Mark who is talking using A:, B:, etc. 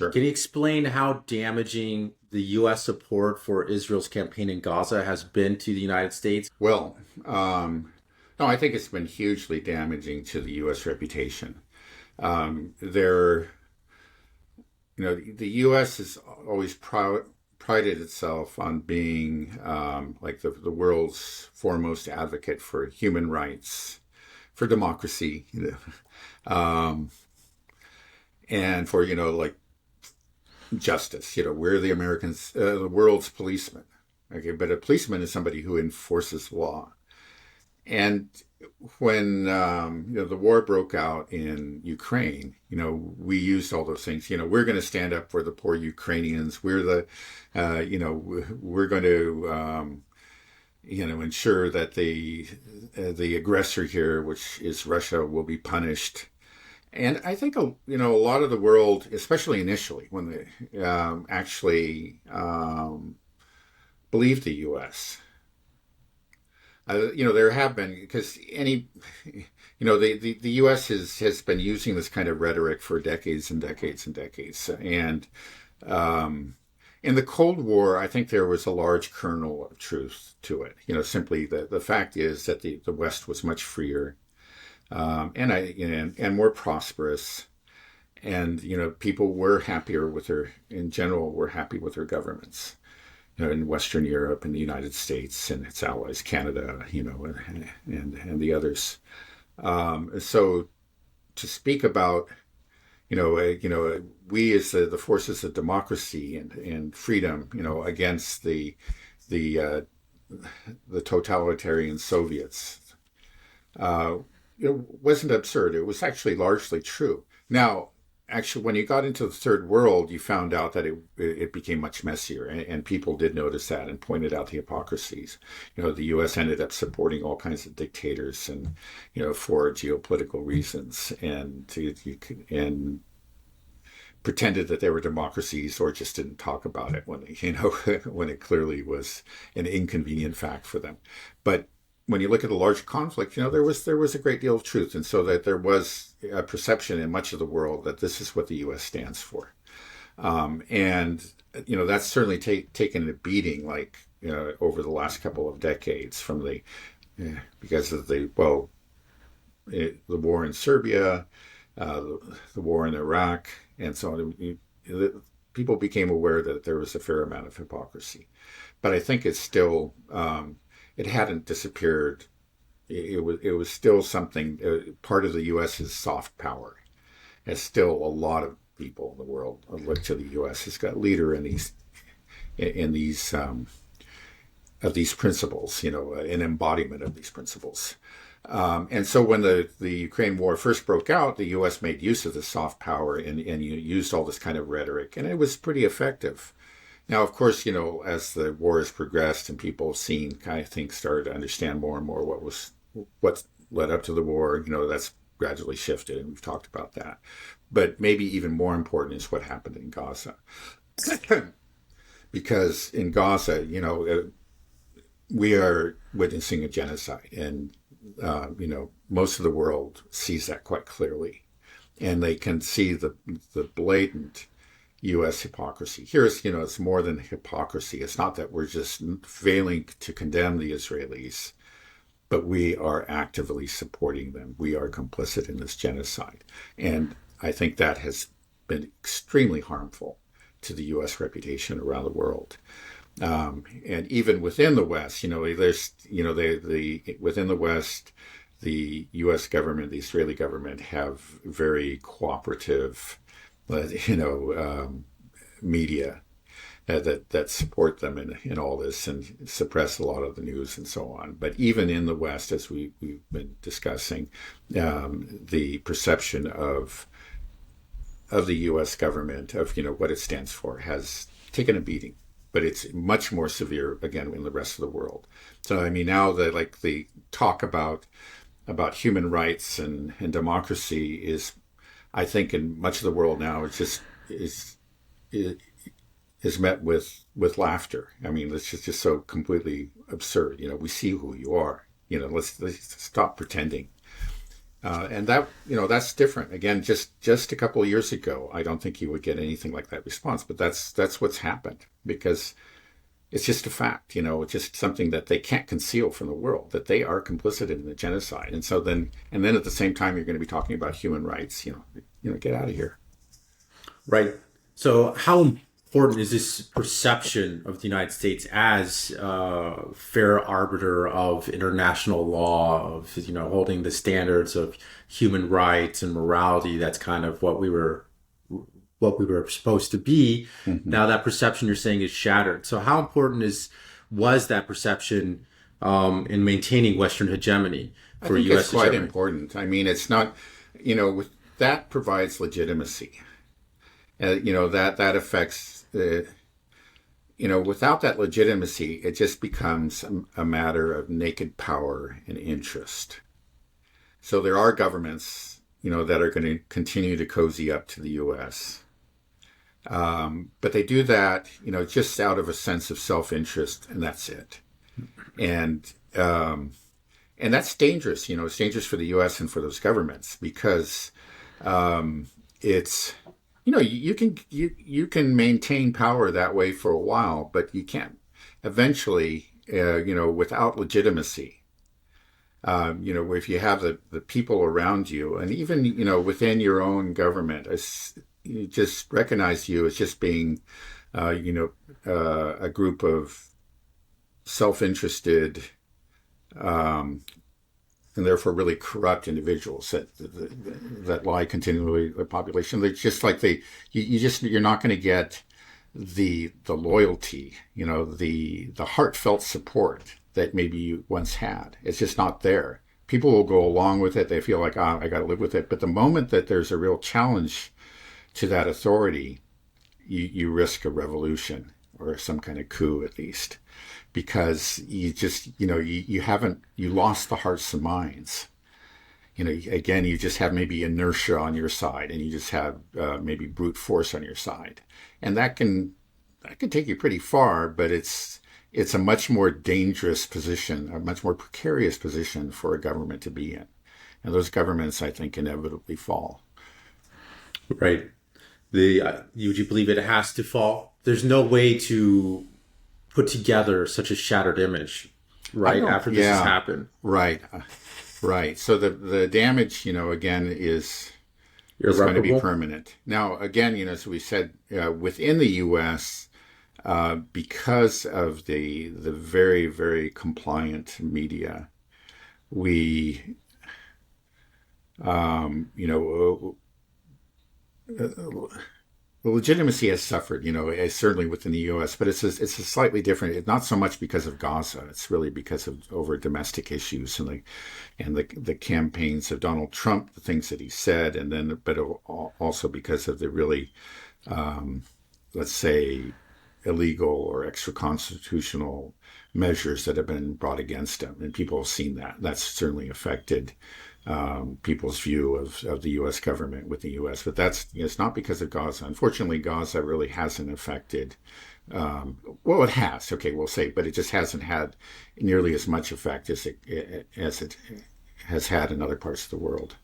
A: Sure.
B: Can you explain how damaging the U.S. support for Israel's campaign in Gaza has been to the United States?
A: Well, no, I think it's been hugely damaging to the U.S. reputation. There, the U.S. has always prided itself on being like the world's foremost advocate for human rights, for democracy, and for like justice. We're the Americans, the world's policeman. Okay, but a policeman is somebody who enforces law. And when the war broke out in Ukraine, we used all those things. We're going to stand up for the poor Ukrainians. We're going to ensure that the aggressor here, which is Russia, will be punished. And I think a lot of the world, especially initially, when they actually believed the U.S. There have been because the U.S. has been using this kind of rhetoric for decades and decades and decades. And in the Cold War, I think there was a large kernel of truth to it. Simply the fact is that the West was much freer and more prosperous, and people were happier with in general, were happy with their governments. In Western Europe and the United States and its allies, Canada, and the others. So to speak about, we as the forces of democracy and freedom, against the totalitarian Soviets, it wasn't absurd. It was actually largely true. Now, actually, when you got into the third world, you found out that it became much messier, and people did notice that and pointed out the hypocrisies. The U.S. ended up supporting all kinds of dictators and for geopolitical reasons, and pretended that they were democracies or just didn't talk about it when when it clearly was an inconvenient fact for them. But when you look at the large conflict, there was a great deal of truth, and so that there was a perception in much of the world that this is what the U.S. stands for, and that's certainly taken a beating, over the last couple of decades because of the war in Serbia, the war in Iraq, and so on. People became aware that there was a fair amount of hypocrisy, but I think it's still. It hadn't disappeared. It was still something. Part of the U.S.'s soft power. As still a lot of people in the world look to the U.S. has got leader in these of these principles. An embodiment of these principles. And so when the Ukraine war first broke out, the U.S. made use of the soft power and used all this kind of rhetoric, and it was pretty effective. Now, of course, as the war has progressed and people have seen, I think, started to understand more and more what led up to the war, that's gradually shifted, and we've talked about that. But maybe even more important is what happened in Gaza. Because in Gaza, we are witnessing a genocide, and, most of the world sees that quite clearly. And they can see the blatant U.S. hypocrisy. It's more than hypocrisy. It's not that we're just failing to condemn the Israelis, but we are actively supporting them. We are complicit in this genocide. And I think that has been extremely harmful to the U.S. reputation around the world. And even within the West, there's, within the West, the U.S. government, the Israeli government have very cooperative media that support them in all this and suppress a lot of the news and so on. But even in the West, as we've been discussing, the perception of the U.S. government, of what it stands for, has taken a beating. But it's much more severe, again, in the rest of the world. So, now the talk about human rights and democracy is, I think, in much of the world now, it's just is met with laughter. It's just so completely absurd. We see who you are. Let's stop pretending. And that, that's different. Again, just a couple of years ago, I don't think you would get anything like that response. But that's what's happened because it's just a fact. It's just something that they can't conceal from the world that they are complicit in the genocide. And so then at the same time, you're going to be talking about human rights. Get out of here.
B: Right. So how important is this perception of the United States as a fair arbiter of international law, of holding the standards of human rights and morality? That's kind of what we were supposed to be.
A: Mm-hmm.
B: Now that perception you're saying is shattered. So how important was that perception in maintaining Western hegemony for
A: I think
B: U.S.
A: it's quite
B: hegemony?
A: important. I mean, it's not, that provides legitimacy. That affects the, without that legitimacy, it just becomes a matter of naked power and interest. So there are governments, that are going to continue to cozy up to the U.S. But they do that, just out of a sense of self-interest, and that's it. And that's dangerous. It's dangerous for the U.S. and for those governments because it's you can maintain power that way for a while, but you can't eventually, without legitimacy. If you have the people around you, and even within your own government, you just recognize you as just being, a group of self-interested, and therefore really corrupt individuals that lie continually in the population. They're just like you're not going to get the loyalty, the heartfelt support that maybe you once had. It's just not there. People will go along with it. They feel like, I got to live with it. But the moment that there's a real challenge to that authority, you risk a revolution or some kind of coup at least. Because you just, you lost the hearts and minds. Again, you just have maybe inertia on your side, and you just have maybe brute force on your side, and that can take you pretty far. But it's a much more dangerous position, a much more precarious position for a government to be in, and those governments, I think, inevitably fall.
B: Right. Would you believe it has to fall? There's no way to put together such a shattered image, right? After this has happened.
A: Right. Right. So the damage, again, is going to be permanent. Now, again, as we said, within the U.S., because of the very, very compliant media, we, the legitimacy has suffered, certainly within the U.S., but it's a slightly different. It's not so much because of Gaza. It's really because of over domestic issues and the campaigns of Donald Trump, the things that he said, but also because of the really, let's say, illegal or extra-constitutional measures that have been brought against him, and people have seen that. That's certainly affected people's view of the U.S. government with the U.S. But it's not because of Gaza. Unfortunately, Gaza really hasn't affected, well, it has, okay, we'll say, but it just hasn't had nearly as much effect as it has had in other parts of the world.